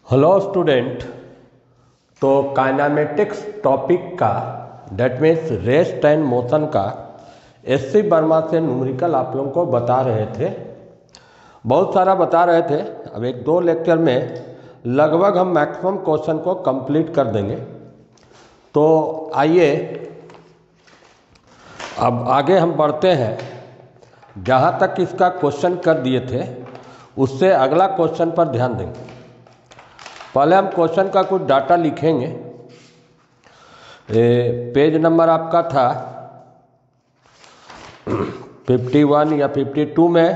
Hello student. तो kinematics topic का that means rest and motion का एससी वर्मा से न्यूमेरिकल आप लोगों को बता रहे थे, बहुत सारा बता रहे थे। अब एक दो लेक्चर में लगभग हम मैक्सिमम क्वेश्चन को कंप्लीट कर देंगे। तो आइए अब आगे हम बढ़ते हैं। जहाँ तक इसका क्वेश्चन कर दिए थे उससे अगला क्वेश्चन पर ध्यान देंगे। पहले हम क्वेश्चन का कुछ डाटा लिखेंगे। पेज नंबर आपका था 51 या 52 में,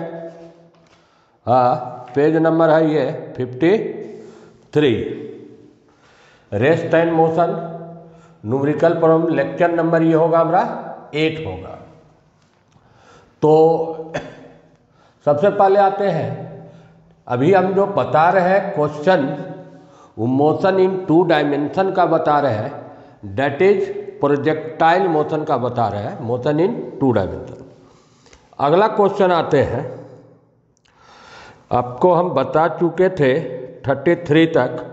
हाँ पेज नंबर है ये 53। Rest and motion numerical problem lecture number ये होगा हमारा 8 होगा। तो सबसे पहले आते हैं, अभी हम जो बता रहे हैं क्वेश्चन मोशन इन 2 डायमेंशन का बता रहे हैं, डेट इज प्रोजेक्टाइल मोशन का बता रहे हैं, मोशन इन 2 डायमेंशन। अगला क्वेश्चन आते हैं, आपको हम बता चुके थे 33 तक,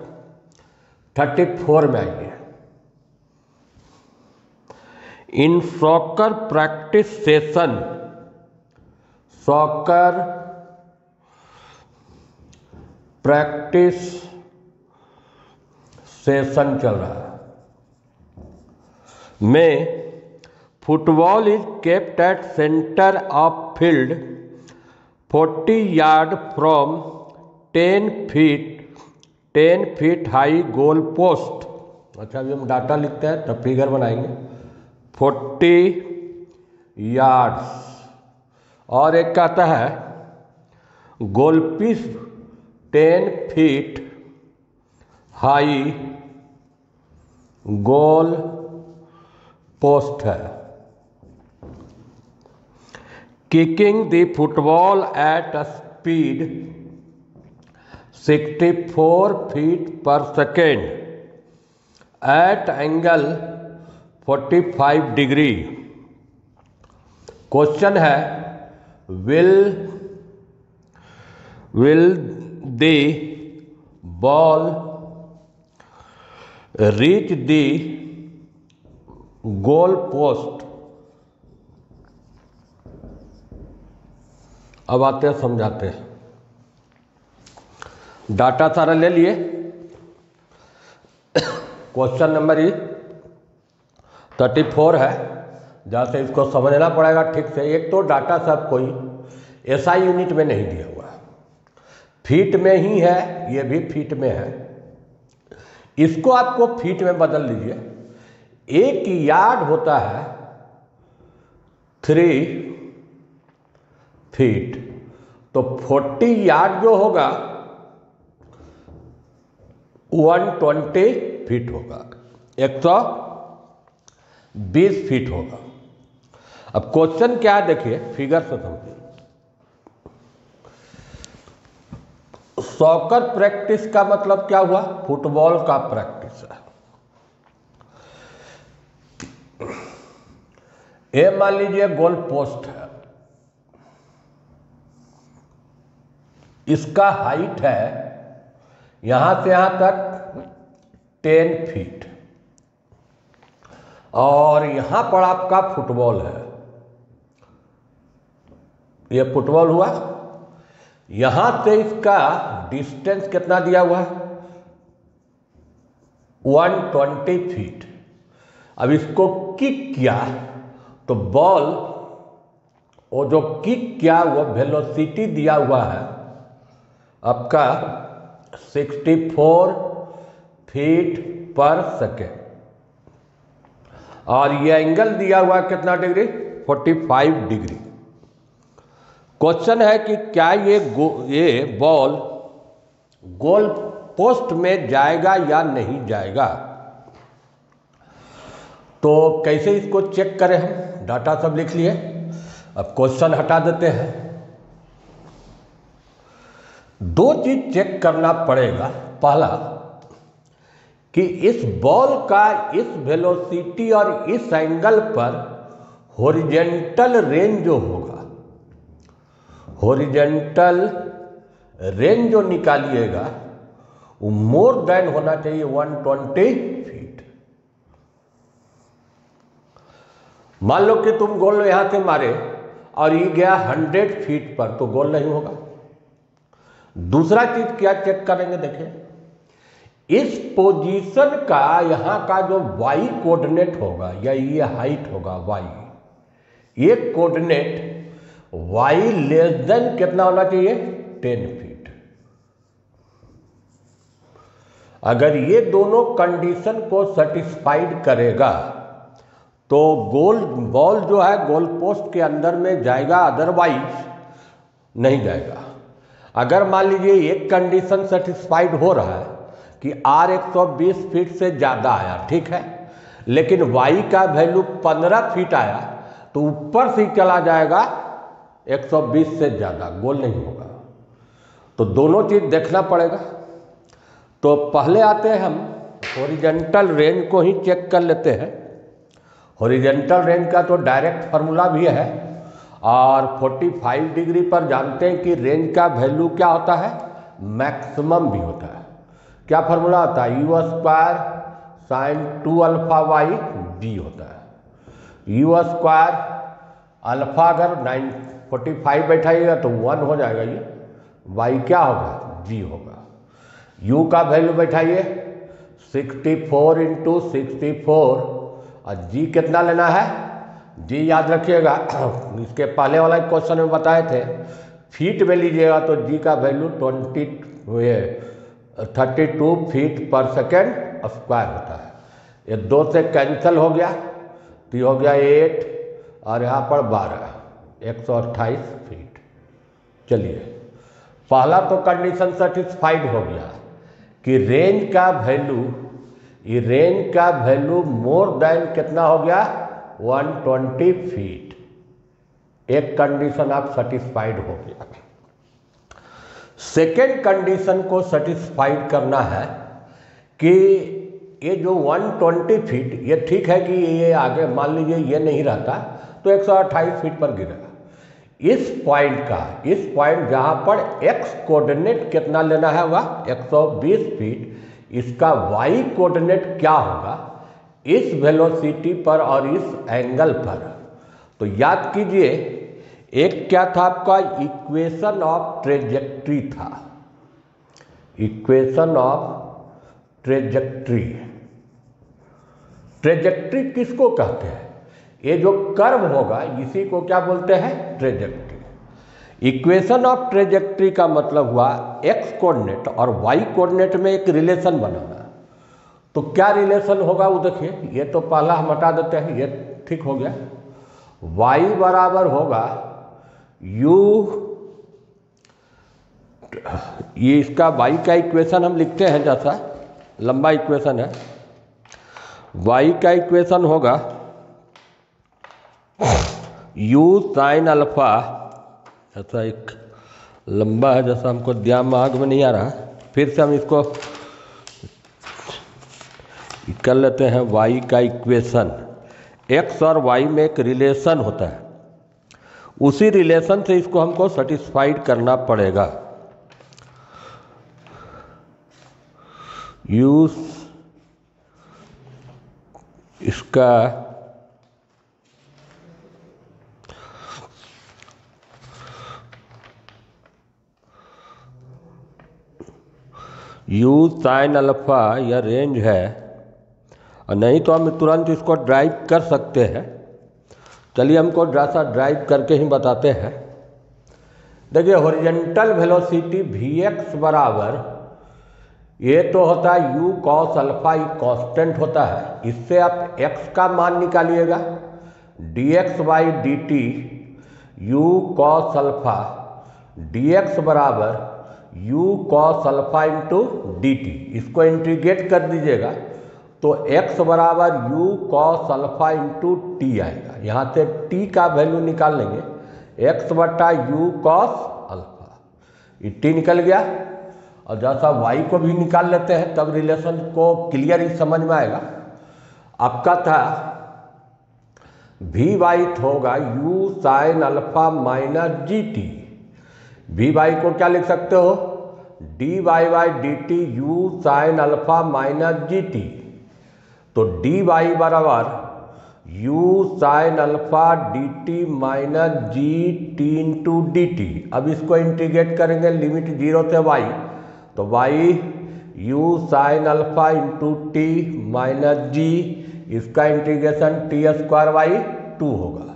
34 में आइए। In soccer practice session, soccer practice session चल रहा है में football is kept at centre of field 40 yard from 10 feet high goal post. अच्छा अभी हम डाटा लिखते हैं तब फिगर बनाएंगे। 40 यार्ड्स और एक कहता है goal piece 10 feet high goal post है। Kicking the football at speed 64 feet per second at angle 45 degree. Question है will the ball reach the goal post। अब आते हैं समझाते हैं। डाटा सारा ले लिए। क्वेश्चन नंबर 34 है, जहाँ से इसको समझना पड़ेगा ठीक से। एक तो डाटा सब कोई एसआई यूनिट में नहीं दिया हुआ है, फीट में ही है, ये भी फीट में है। इसको आपको फीट में बदल लीजिए। 1 यार्ड होता है 3 फीट, तो 40 यार्ड जो होगा 120 फीट होगा, 120 फीट होगा। अब क्वेश्चन क्या है देखिए, फिगर से समझिए। सॉकर प्रैक्टिस का मतलब क्या हुआ? फुटबॉल का प्रैक्टिस है। ये मान लीजिए गोल पोस्ट है, इसका हाइट है यहां से यहां तक 10 फीट, और यहां पर आपका फुटबॉल है। ये फुटबॉल हुआ। यहां से इसका डिस्टेंस कितना दिया हुआ है? 120 फीट। अब इसको किक किया तो बॉल, वो जो किक किया वो वेलोसिटी दिया हुआ है आपका 64 फीट पर सेकेंड, और ये एंगल दिया हुआ है कितना डिग्री? 45 डिग्री। क्वेश्चन है कि क्या ये बॉल गोल पोस्ट में जाएगा या नहीं जाएगा। तो कैसे इसको चेक करें हम? डाटा सब लिख लिए, अब क्वेश्चन हटा देते हैं। 2 चीज चेक करना पड़ेगा। पहला कि इस बॉल का इस वेलोसिटी और इस एंगल पर हॉरिजेंटल रेंज जो होगा हॉरिजॉन्टल रेंज जो निकालिएगा वो मोर देन होना चाहिए 120 फीट। मान लो कि तुम गोल यहां से मारे और ये गया 100 फीट पर, तो गोल नहीं होगा। दूसरा चीज क्या चेक करेंगे, देखिए इस पोजीशन का यहां का जो वाई कोऑर्डिनेट होगा या ये हाइट होगा वाई, ये कोऑर्डिनेट वाई लेस देन कितना होना चाहिए 10 फीट। अगर ये दोनों कंडीशन को सेटिस्फाइड करेगा तो गोल बॉल जो है गोल पोस्ट के अंदर में जाएगा, अदरवाइज नहीं जाएगा। अगर मान लीजिए एक कंडीशन सेटिस्फाइड हो रहा है कि आर 120 फीट से ज़्यादा आया, ठीक है, लेकिन वाई का वैल्यू 15 फीट आया, तो ऊपर से चला जाएगा 120 से ज़्यादा, गोल नहीं होगा। तो दोनों चीज़ देखना पड़ेगा। तो पहले आते हैं हम हॉरिजॉन्टल रेंज को ही चेक कर लेते हैं। हॉरिजॉन्टल रेंज का तो डायरेक्ट फार्मूला भी है, और 45 डिग्री पर जानते हैं कि रेंज का वैल्यू क्या होता है, मैक्सिमम भी होता है। क्या फार्मूला होता है, u square sine 2 alpha y g होता है। यू स्क्वायर अल्फा अगर 45 बैठाइएगा तो 1 हो जाएगा, ये वाई क्या होगा जी होगा। यू का वैल्यू बैठाइए 64 इंटू 64, और जी कितना लेना है, जी याद रखिएगा इसके पहले वाला क्वेश्चन में बताए थे, फीट में लीजिएगा तो जी का value 32 feet per second square होता है। ये 2 से कैंसिल हो गया तो ये हो गया 8 और यहाँ पर 12, 128 फीट। चलिए पहला तो कंडीशन सेटिस्फाइड हो गया कि रेंज का वैल्यू, ये रेंज का वैल्यू मोर देन कितना हो गया 120 फीट। एक कंडीशन आप सेटिस्फाइड हो गया। सेकेंड कंडीशन को सेटिस्फाइड करना है कि ये जो 120 फीट, ये ठीक है कि ये आगे मान लीजिए ये नहीं रहता तो 128 फीट पर गिरेगा। इस पॉइंट जहां पर एक्स कोऑर्डिनेट कितना लेना है वह 120 फीट, इसका वाई कोऑर्डिनेट क्या होगा इस वेलोसिटी पर और इस एंगल पर। तो याद कीजिए एक क्या था आपका, इक्वेशन ऑफ ट्रेजेक्ट्री था, इक्वेशन ऑफ ट्रेजेक्ट्री। ट्रेजेक्ट्री किसको कहते हैं, ये जो कर्व होगा इसी को क्या बोलते हैं, ट्रेजेक्ट्री। इक्वेशन ऑफ ट्रेजेक्ट्री का मतलब हुआ एक्स कोऑर्डिनेट और वाई कोऑर्डिनेट में एक रिलेशन बनाना। तो क्या रिलेशन होगा वो देखिए, ये तो पहला हम हटा देते हैं, ये ठीक हो गया। y बराबर होगा u, ये इसका y का इक्वेशन हम लिखते हैं, जैसा लंबा इक्वेशन है, y का इक्वेशन होगा u साइन अल्फा, ऐसा एक लंबा है जैसा हमको दिमाग में नहीं आ रहा, फिर से हम इसको कर लेते हैं। y का इक्वेशन, x और y में एक रिलेशन होता है, उसी रिलेशन से इसको हमको सेटिस्फाइड करना पड़ेगा। u इसका u साइन अल्फा यह रेंज है, और नहीं तो हम तुरंत इसको ड्राइव कर सकते हैं। चलिए हमको सा ड्राइव करके ही बताते हैं। देखिए हॉरिजॉन्टल वेलोसिटी vx बराबर, ये तो होता है u cos अल्फा, ये कांस्टेंट होता है, इससे आप x का मान निकालिएगा, dx by D T u cos alpha dx बराबर u cos alpha into D T, इसको इंटीग्रेट कर दीजिएगा तो x बराबर u cos alpha into T आएगा। यहाँ से t का वैल्यू निकाल लेंगे, x बटा u cos अल्फा, ये t निकल गया। और जैसा y को भी निकाल लेते हैं तब रिलेशन को क्लियर ही समझ में आएगा। आपका था v वाई होगा u sine alpha minus G T, V Y को क्या लिख सकते हो, D Y by D T U sine alpha minus G T. तो डी वाई बराबर U sine alpha D T minus G T into D T. अब इसको integrate करेंगे लिमिट 0 से y, तो y u sine alpha into t minus g, इसका integration T square by 2 होगा।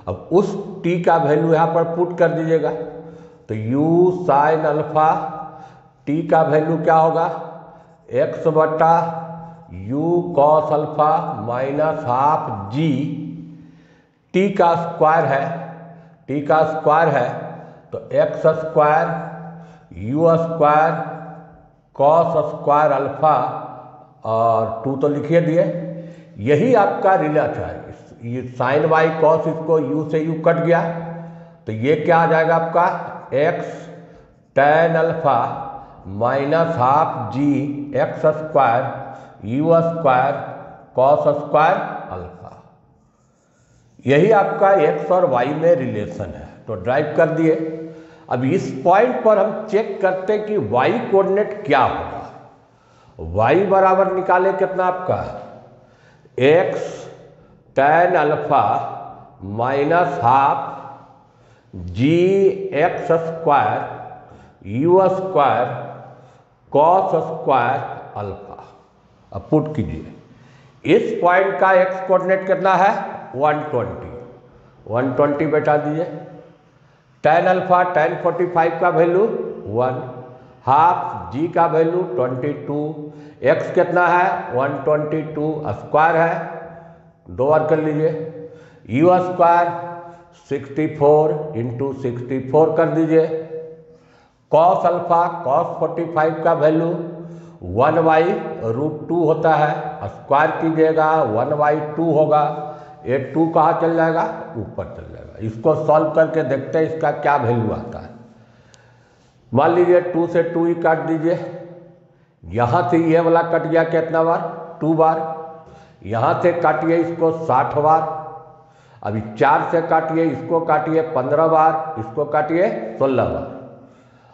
अब उस t का वैल्यू यहाँ पर पुट कर दीजिएगा, तो u साइन अल्फा t का वैल्यू क्या होगा, x बटा u cos alpha minus half g, t का स्क्वायर है, t का स्क्वायर है तो x square u square cos square alpha और 2 तो लिखिए दिए। यही आपका रिलेट है, ये साइन वाई कॉस, इसको u से u कट गया तो ये क्या आ जाएगा आपका x tan alpha minus half G X square U square cos square alpha. यही आपका x और y में रिलेशन है, तो ड्राइव कर दिए। अब इस पॉइंट पर हम चेक करते हैं कि y कोऑर्डिनेट क्या होगा। y बराबर निकाले कितना आपका x tan alpha minus half G X square U square cos square alpha. अब पुट कीजिए, इस पॉइंट का x कोऑर्डिनेट कितना है 120 बैठा दीजिए। tan अल्फा tan 45 का वैल्यू 1, हाफ जी का वैल्यू 22, x कितना है 122 स्क्वायर है, 2 बार कर लीजिए, यू स्क्वायर 64 इंटू 64 कर दीजिए, कॉस अल्फा कॉस 45 का वैल्यू 1/√2 होता है, स्क्वायर कीजिएगा 1/2 होगा, ये 2 कहाँ चल जाएगा ऊपर चल जाएगा। इसको सॉल्व करके देखते हैं इसका क्या वैल्यू आता है। मान लीजिए 2 से 2 ही काट दीजिए, यहाँ से ये वाला कट गया कितना बार 2 बार, यहाँ से काटिए इसको 60 बार, अभी 4 से काटिए इसको काटिए 15 बार, इसको काटिए 16 बार।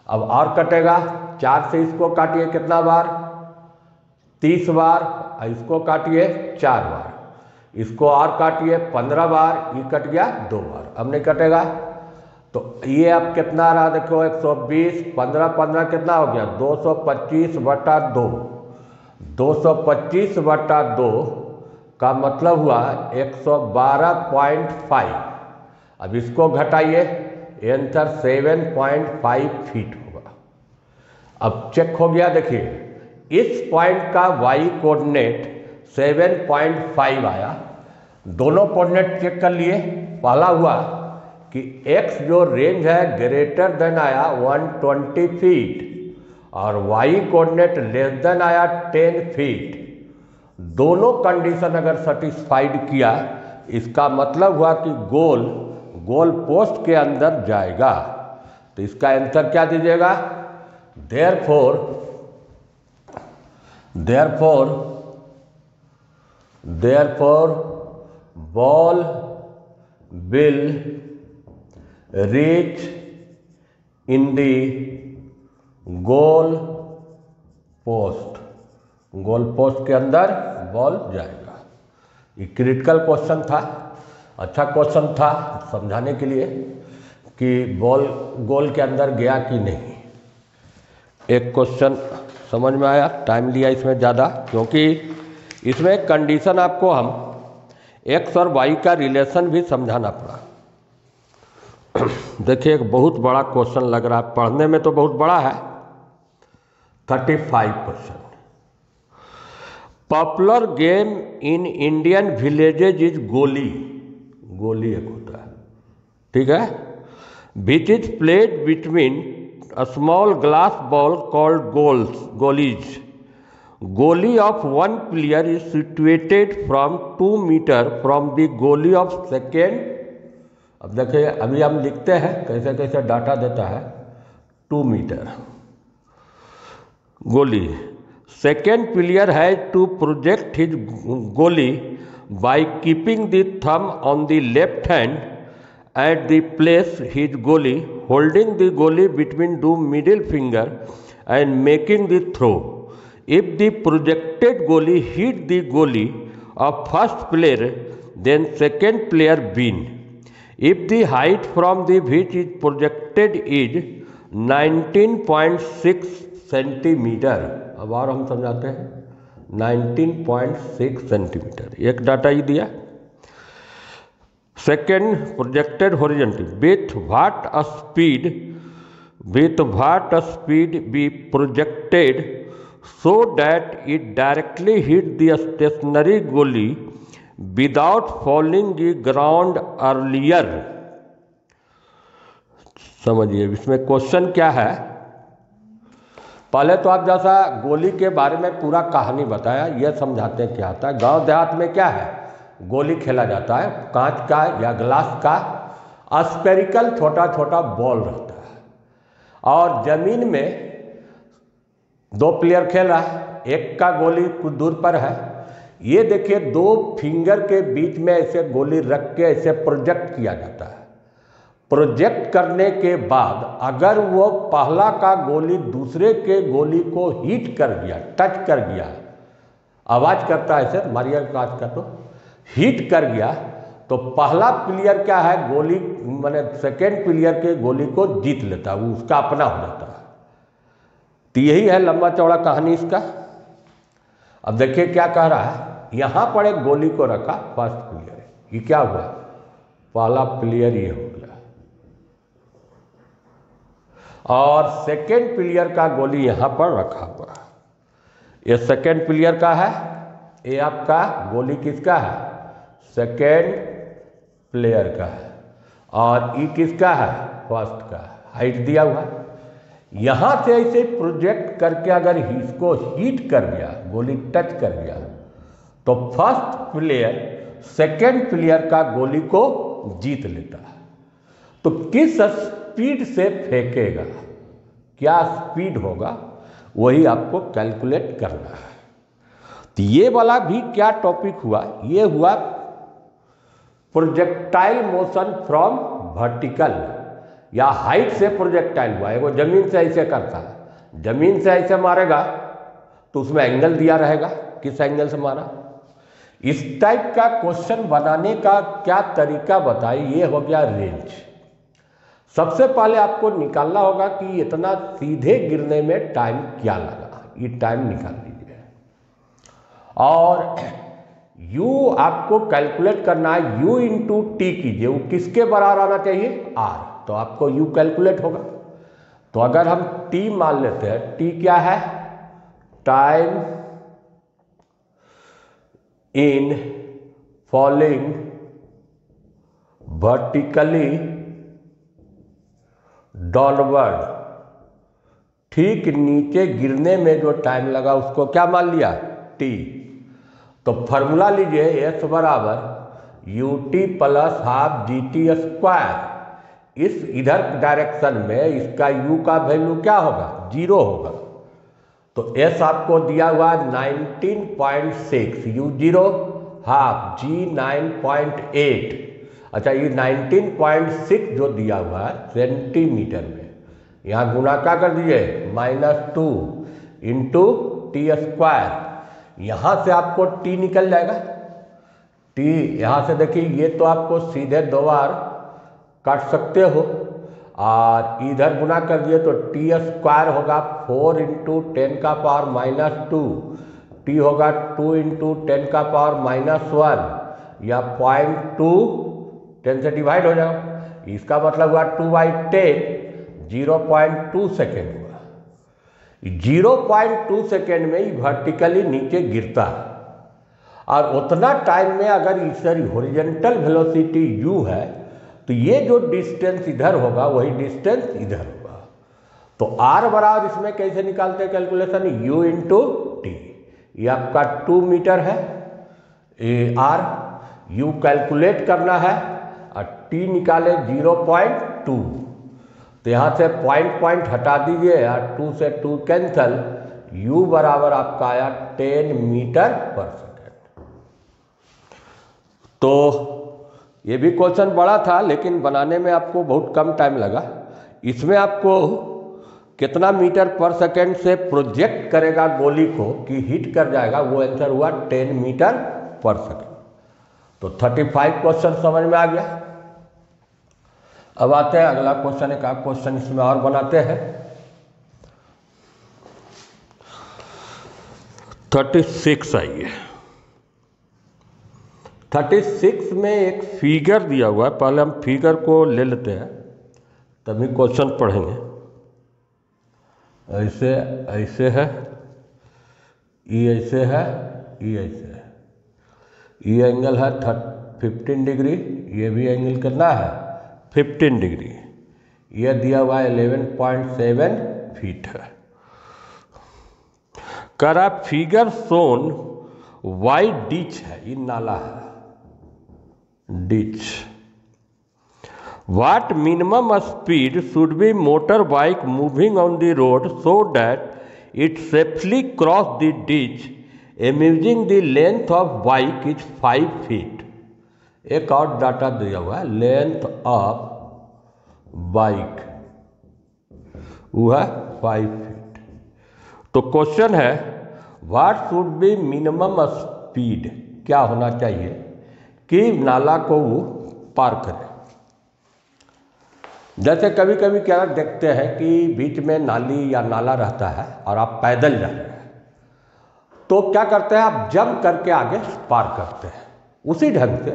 अब और कटेगा 4 से इसको काटिए कितना बार 30 बार, इसको काटिए 4 बार, इसको और काटिए 15 बार, ये कट गया 2 बार, अब नहीं कटेगा। तो ये अब कितना रहा देखो 120, 15 कितना हो गया 225/2, 225/2 का मतलब हुआ 112.5। अब इसको घटाइए, आंसर 7.5 फीट होगा। अब चेक हो गया, देखिए इस पॉइंट का y कोऑर्डिनेट 7.5 आया। दोनों कोऑर्डिनेट चेक कर लिए, पहला हुआ कि x जो रेंज है ग्रेटर देन आया 120 फीट और y कोऑर्डिनेट लेस देन आया 10 फीट। दोनों कंडीशन अगर सेटिस्फाइड किया, इसका मतलब हुआ कि गोल पोस्ट के अंदर जाएगा। तो इसका आंसर क्या दीजिएगा, therefore ball will reach in the goal post के अंदर बॉल जाएगा। ये क्रिटिकल क्वेश्चन था, अच्छा क्वेश्चन था समझाने के लिए कि बॉल गोल के अंदर गया कि नहीं। एक क्वेश्चन समझ में आया, टाइम लिया इसमें ज़्यादा, क्योंकि इसमें कंडीशन आपको हम x और y का रिलेशन भी समझाना पड़ा। देखिए एक बहुत बड़ा क्वेश्चन लग रहा है, पढ़ने में तो बहुत बड़ा है। 35%। Popular game in Indian villages is goli एक होता है, ठीक है, which is played between a small glass ball called गोलीज। Goli of one player is situated from 2 metre from the goli of second. अब देखिए अभी हम लिखते हैं कैसे कैसे डाटा देता है। 2 मीटर गोली, second player has to project his गोली by keeping the thumb on the left hand at the place his goalie, holding the goalie between two middle finger and making the throw. If the projected goalie hit the goalie of first player, then second player win. If the height from the which is projected is 19.6 centimetre, अब और हम समझाते हैं 19.6 centimetre, एक data ही दिया. Second projected horizontal with what speed be projected so that it directly hit the stationary goalie without falling the ground earlier. समझिए इसमें question क्या है. पहले तो आप जैसा गोली के बारे में पूरा कहानी बताया, यह समझाते हैं क्या होता है. गांव देहात में क्या है, गोली खेला जाता है, कांच का या ग्लास का स्फेरिकल छोटा छोटा बॉल रहता है और जमीन में दो प्लेयर खेल रहा है, एक का गोली कुछ दूर पर है. ये देखिए दो फिंगर के बीच में ऐसे गोली रख के ऐसे प्रोजेक्ट किया जाता है. प्रोजेक्ट करने के बाद अगर वो पहला का गोली दूसरे के गोली को हिट कर गया, टच कर गया, आवाज करता है सर, मारिया आवाज का, तो हिट कर गया तो पहला प्लेयर क्या है, गोली माने सेकेंड प्लेयर के गोली को जीत लेता है, वो उसका अपना हो जाता है. तो यही है लंबा चौड़ा कहानी इसका. अब देखिए क्या कह रहा है, यहां पर एक गोली को रखा फर्स्ट प्लेयर, ये क्या हुआ, पहला प्लेयर ये हो गया और सेकेंड प्लेयर का गोली यहां पर रखा हुआ. ये सेकेंड प्लेयर का है, ये आपका गोली किसका है, सेकेंड प्लेयर का है और ये किसका है, फर्स्ट का. हाइट दिया हुआ है. यहां से ऐसे प्रोजेक्ट करके अगर इसको हिट कर गया, गोली टच कर गया, तो फर्स्ट प्लेयर सेकेंड प्लेयर का गोली को जीत लेता है. तो किस स्पीड से फेंकेगा, क्या स्पीड होगा, वही आपको कैलकुलेट करना है. तो ये वाला भी क्या टॉपिक हुआ, ये हुआ प्रोजेक्टाइल मोशन फ्रॉम वर्टिकल, या हाइट से प्रोजेक्टाइल हुआ. वो जमीन से ऐसे करता है, जमीन से ऐसे मारेगा तो उसमें एंगल दिया रहेगा, किस एंगल से मारा. इस टाइप का क्वेश्चन बनाने का क्या तरीका बताइए. ये हो गया रेंज. सबसे पहले आपको निकालना होगा कि इतना सीधे गिरने में टाइम क्या लगा, ये टाइम निकाल लीजिए. और u आपको कैलकुलेट करना है, u इंटू टी कीजिए, वो किसके बराबर आना चाहिए, r. तो आपको u कैलकुलेट होगा. तो अगर हम t मान लेते हैं, t क्या है, time in falling vertically downward, ठीक नीचे गिरने में जो टाइम लगा उसको क्या मान लिया, t. तो फॉर्मूला लीजिए, s बराबर ut plus half GT square. इस इधर डायरेक्शन में इसका u का वैल्यू क्या होगा, 0 होगा. तो s आपको दिया हुआ 19.6, u0 हाफ g 9.8. अच्छा, ये 19.6 जो दिया हुआ है सेंटीमीटर में, यहाँ गुणा क्या कर दीजिए, -2 इंटू टी स्क्वायर. यहाँ से आपको t निकल जाएगा. t यहाँ से देखिए, ये तो आपको सीधे 2 बार काट सकते हो और इधर गुना कर दिए तो टी स्क्वायर होगा 4 इंटू 10 का पावर -2, टी होगा 2 इंटू 10 का पावर -1 या 0.2, 10 से डिवाइड हो जाएगा. इसका मतलब हुआ 2/10, 0.2 सेकेंड हुआ. 0.2 सेकेंड में ही वर्टिकली नीचे गिरता है और उतना टाइम में अगर इस हॉरिजॉन्टल वेलोसिटी u है तो ये जो डिस्टेंस इधर होगा वही डिस्टेंस इधर होगा. तो r बराबर इसमें कैसे निकालते हैं कैलकुलेशन, u इंटू टी. ये आपका 2 मीटर है, r u कैलकुलेट करना है और t निकाले 0.2. तो यहाँ से पॉइंट हटा दीजिए और 2 से 2 कैंसल, u बराबर आपका आया 10 मीटर पर सेकेंड. तो ये भी क्वेश्चन बड़ा था लेकिन बनाने में आपको बहुत कम टाइम लगा। इसमें आपको कितना मीटर पर सेकेंड से प्रोजेक्ट करेगा गोली को कि हिट कर जाएगा, वो आंसर हुआ 10 मीटर पर सेकेंड। तो 35 क्वेश्चन समझ में आ गया। अब आते हैं अगला क्वेश्चन, एक आध क्वेश्चन इसमें और बनाते हैं। 36 आइए। 36 में एक फिगर दिया हुआ है, पहले हम फिगर को ले लेते हैं तभी क्वेश्चन पढ़ेंगे। ऐसे ऐसे है, ये ऐसे है, ये ऐसे है, ये एंगल है 15 डिग्री, ये भी एंगल कितना है 15 डिग्री। ये दिया हुआ है 11.7 फीट है। करा फिगर सोन वाइड डिच है, ये नाला है ditch. What minimum speed should be motorbike moving on the road so that it safely cross the ditch, amusing the length of bike is 5 feet। एक और डाटा दिया हुआ है, लेंथ ऑफ बाइक वो है 5 फीट। तो क्वेश्चन है what should be minimum speed, क्या होना चाहिए कि नाला को वो पार करे। जैसे कभी कभी क्या देखते हैं कि बीच में नाली या नाला रहता है और आप पैदल जा रहे हैं, तो क्या करते हैं आप जंप करके आगे पार करते हैं। उसी ढंग से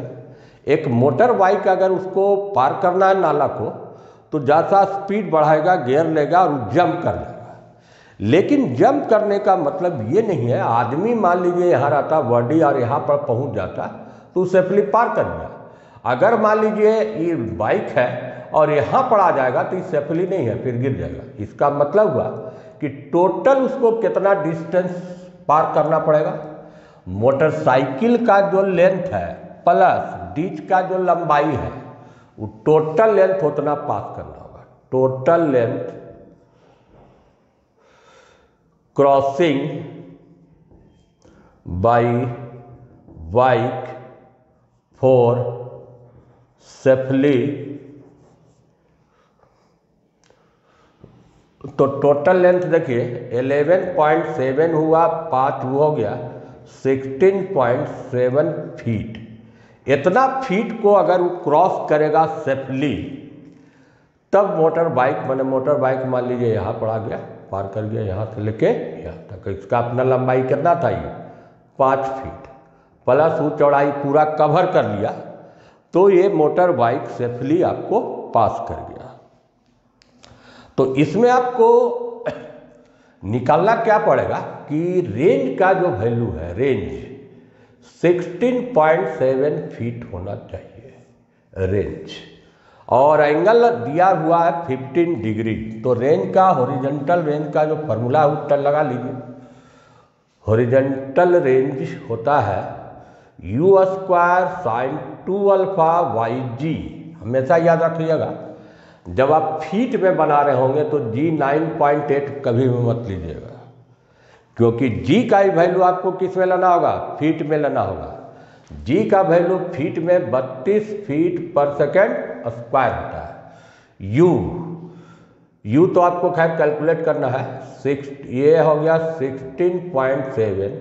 एक मोटर बाइक अगर उसको पार करना है नाला को, तो जैसा स्पीड बढ़ाएगा गियर लेगा और जंप कर लेगा। लेकिन जंप करने का मतलब ये नहीं है आदमी मान लीजिए यहाँ रहता बॉडी और यहाँ पर पहुँच जाता तो सेफली पार कर दिया। अगर मान लीजिए ये बाइक है और यहाँ पर आ जाएगा तो ये सेफली नहीं है, फिर गिर जाएगा। इसका मतलब हुआ कि टोटल उसको कितना डिस्टेंस पार करना पड़ेगा, मोटरसाइकिल का जो लेंथ है प्लस डिच का जो लंबाई है वो टोटल लेंथ उतना पास करना होगा। Total length crossing by bike for safely, तो टोटल लेंथ देखिए 11.7 हुआ, 5 हो गया 16.7 फीट। इतना फीट को अगर वो क्रॉस करेगा सेफली तब मोटर बाइक मान लीजिए यहाँ पर आ गया, पार कर गया यहाँ से लेके यहाँ तक। इसका अपना लंबाई कितना था ये 5 फीट प्लस वो चौड़ाई पूरा कवर कर लिया, तो ये मोटर बाइक सेफली आपको पास कर गया। तो इसमें आपको निकालना क्या पड़ेगा कि रेंज का जो वैल्यू है, रेंज 16.7 फीट होना चाहिए रेंज, और एंगल दिया हुआ है 15 डिग्री। तो रेंज का हॉरिजॉन्टल रेंज का जो फॉर्मूला है उत्तर लगा लीजिए। हॉरिजॉन्टल रेंज होता है u² sin 2α yg। हमेशा याद रखिएगा जब आप फीट में बना रहे होंगे तो g 9.8 कभी भी मत लीजिएगा, क्योंकि g का ही वैल्यू आपको किस में लेना होगा, फीट में लेना होगा। g का वैल्यू फीट में 32 फीट पर सेकेंड स्क्वायर होता है। u तो आपको खैर कैलकुलेट करना है, ये हो गया 16.7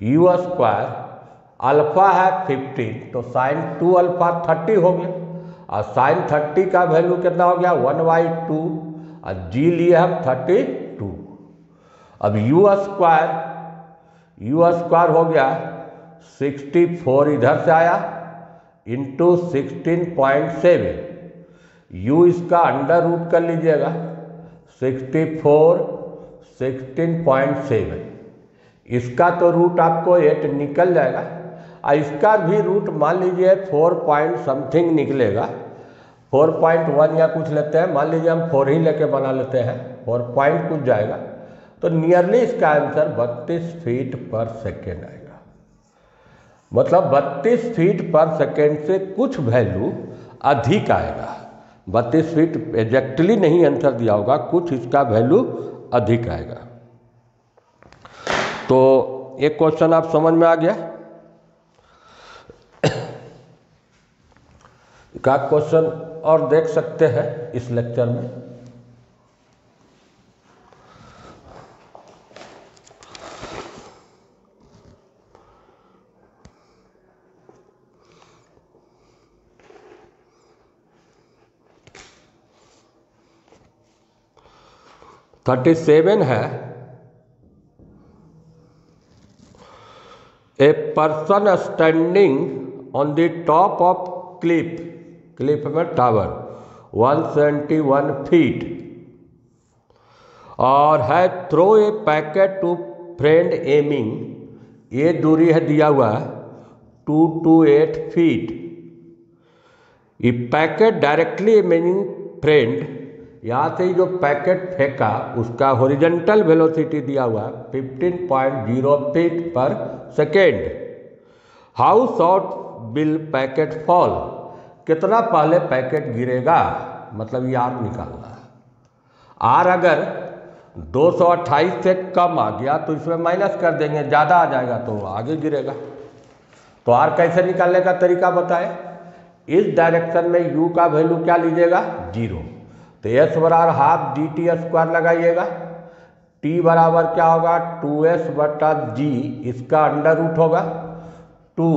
u², अल्फा है 15 तो sin 2α 30 हो गया, और sin 30 का वैल्यू कितना हो गया 1/2, और g लिए हम 32। अब u² हो गया 64, इधर से आया इंटू 16.7, u इसका अंडर रूट कर लीजिएगा 64 16.7, इसका तो रूट आपको 8 निकल जाएगा, और इसका भी रूट मान लीजिए 4 पॉइंट समथिंग निकलेगा, 4.1 या कुछ लेते हैं, मान लीजिए हम 4 ही लेके बना लेते हैं, 4 पॉइंट कुछ जाएगा, तो नियरली इसका आंसर 32 फीट पर सेकेंड आएगा। मतलब 32 फीट पर सेकेंड से कुछ वैल्यू अधिक आएगा। 32 फीट एग्जैक्टली नहीं आंसर दिया होगा, कुछ इसका वैल्यू अधिक आएगा। तो एक क्वेश्चन आप समझ में आ गया। का क्वेश्चन और देख सकते हैं इस लेक्चर में। थर्टी 37 है, a person standing on the top of cliff में टावर 171 फीट और है throw a packet to friend aiming, ये दूरी है दिया हुआ 228 फीट। ये पैकेट डायरेक्टली एमिंग फ्रेंड, यहाँ से ही जो पैकेट फेंका उसका हॉरिजॉन्टल वेलोसिटी दिया हुआ 15.0 feet per second. How short will packet fall, कितना पहले पैकेट गिरेगा, मतलब ये आर निकालना है। आर अगर 228 से कम आ गया तो इसमें माइनस कर देंगे, ज़्यादा आ जाएगा तो आगे गिरेगा। तो आर कैसे निकालने का तरीका बताए, इस डायरेक्शन में यू का वैल्यू क्या लीजिएगा 0, तो एस बराबर हाफ डी टी स्क्वायर लगाइएगा, टी बराबर क्या होगा 2s बटा जी, इसका अंडर रूट होगा 2,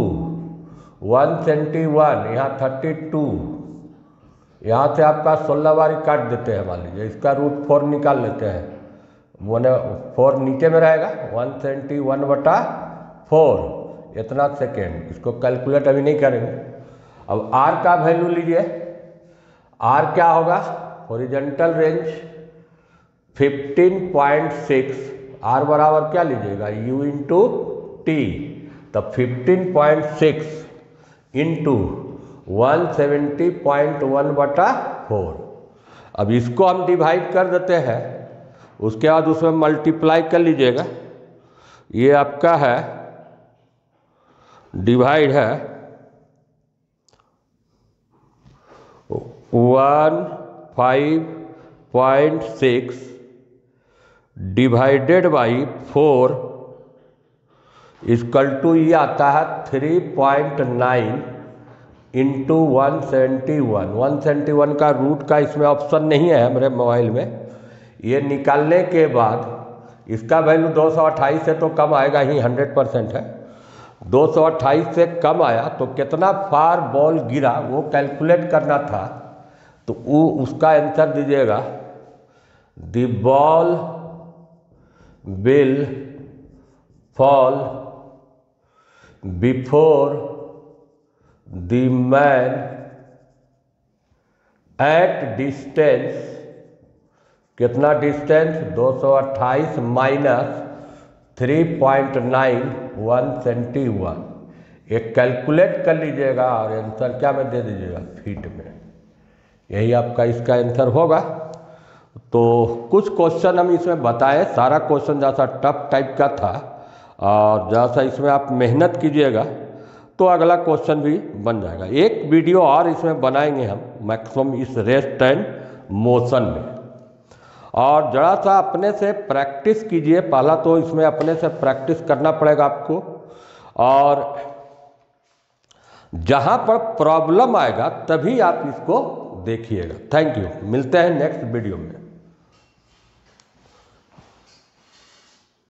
171 यहाँ 32, यहाँ से आपका 16 बारी काट देते हैं, मान लीजिए इसका रूट 4 निकाल लेते हैं, 4 नीचे में रहेगा 171 बटा 4 इतना सेकेंड। इसको कैलकुलेट अभी नहीं करेंगे। अब आर का वैल्यू लीजिए, आर क्या होगा, हॉरिजॉन्टल रेंज 15.6, आर बराबर क्या लीजिएगा u इंटू टी, तब 15.6 इंटू 170.1 बटा 4। अब इसको हम डिवाइड कर देते हैं, उसके बाद उसमें मल्टीप्लाई कर लीजिएगा, ये आपका है डिवाइड है 5.6 डिवाइडेड बाई 4 इक्वल टू ये आता है 3.9 इंटू 171। 171 का रूट का इसमें ऑप्शन नहीं है मेरे मोबाइल में। ये निकालने के बाद इसका वैल्यू 228 से तो कम आएगा ही, 100% है। 228 से कम आया तो कितना फार बॉल गिरा वो कैलकुलेट करना था, तो वो उसका आंसर दीजिएगा the ball will fall before the man at distance, कितना डिस्टेंस 228 माइनस 3.9 171। एक कैलकुलेट कर लीजिएगा और आंसर क्या में दे दीजिएगा फीट में, यही आपका इसका आंसर होगा। तो कुछ क्वेश्चन हम इसमें बताए, सारा क्वेश्चन जैसा टफ टाइप का था और जैसा इसमें आप मेहनत कीजिएगा तो अगला क्वेश्चन भी बन जाएगा। एक वीडियो और इसमें बनाएंगे हम मैक्सिमम इस रेस्ट एंड मोशन में, और ज़रा सा अपने से प्रैक्टिस कीजिए। पहला तो इसमें अपने से प्रैक्टिस करना पड़ेगा आपको, और जहाँ पर प्रॉब्लम आएगा तभी आप इसको देखिएगा। थैंक यू, मिलते हैं नेक्स्ट वीडियो में।